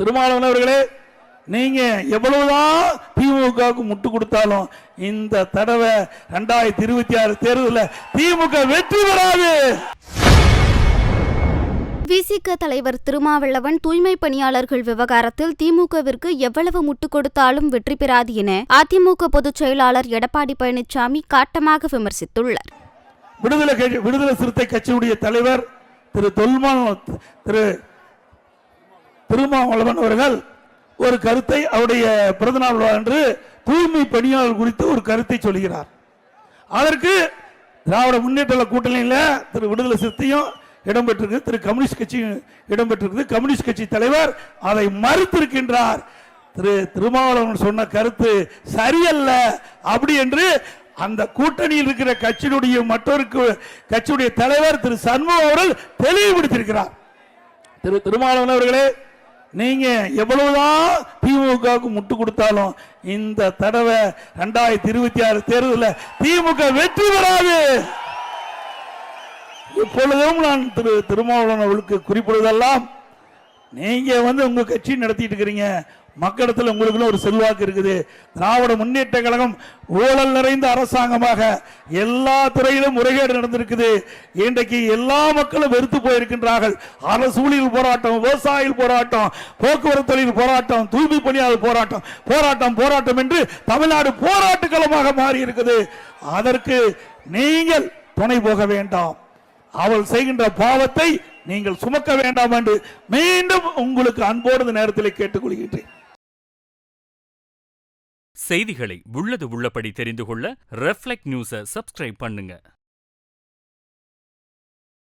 திருமாவளவன் அவர்களே, நீங்க எவ்வளவுதான் திமுகவுக்கு முட்டு கொடுத்தாலும் இந்த தடவை 2026 தேர்தலில் திமுக வெற்றி பெறாது. விசிக தலைவர் திருமாவளவன் தூய்மை பணியாளர்கள் விவகாரத்தில் திமுகவிற்கு எவ்வளவு முட்டு கொடுத்தாலும் வெற்றி பெறாது என அதிமுக பொதுச் செயலாளர் எடப்பாடி பழனிசாமி காட்டமாக விமர்சித்துள்ளார். விடுதலை சிறுத்தை கட்சியுடைய தலைவர் திருமாவளவன் அவர்கள் ஒரு கருத்தை அவருடைய பிறந்தநாள் அன்று தூய்மை பணியாளர் குறித்து ஒரு கருத்தை சொல்கிறார். அதற்கு திராவிட முன்னேற்ற கூட்டணியில் விடுதலை சிறுத்தையும் இடம்பெற்றிருக்கு, கம்யூனிஸ்ட் கட்சியும் இடம்பெற்றிருக்கு. கம்யூனிஸ்ட் கட்சி தலைவர் அதை மறுத்திருக்கின்றார். திருமாவளவன் சொன்ன கருத்து சரியல்ல அப்படி என்று அந்த கூட்டணியில் இருக்கிற கட்சியுடைய மற்றொரு கட்சியுடைய தலைவர் சண்முகம் அவர்கள் தெளிவுபடுத்தியிருக்கிறார். திருமாவளவன் அவர்களே, நீங்க எவ்வளவுதான் திமுகவுக்கு முட்டு கொடுத்தாலும் இந்த தடவை 2026 தேர்தலில் திமுக வெற்றி பெறாது. இப்பொழுதும் நான் திருமாவளவன் அவர்களுக்கு குறிப்பிடுவதெல்லாம், நீங்க உங்க கட்சி நடத்திட்டு இருக்கிறீங்க, மக்களிடத்தில் உங்களுக்கு ஒரு செல்வாக்கு இருக்குது. திராவிட முன்னேற்ற கழகம் ஊழல் நிறைந்த அரசாங்கமாக எல்லா துறையிலும் முறைகேடு நடந்திருக்குது. இன்றைக்கு எல்லா மக்களும் வெறுத்து போயிருக்கின்றார்கள். அரசு ஊழியர் போராட்டம், விவசாயிகள் போராட்டம், போக்குவரத்து தொழில் போராட்டம், தூய்மை பணியாளர் போராட்டம், போராட்டம் போராட்டம் என்று தமிழ்நாடு போராட்ட களமாக மாறி இருக்குது. அதற்கு நீங்கள் துணை போக வேண்டாம். அவள் செய்கின்ற பாவத்தை நீங்கள் சுமக்க வேண்டாம் என்று மீண்டும் உங்களுக்கு அன்போடு நேரத்தில் கேட்டுக்கொள்கின்றேன். செய்திகளை உள்ளது உள்ளபடி தெரிந்து கொள்ள ரெஃப்ளெக்ட் நியூஸை சப்ஸ்கிரைப் பண்ணுங்க.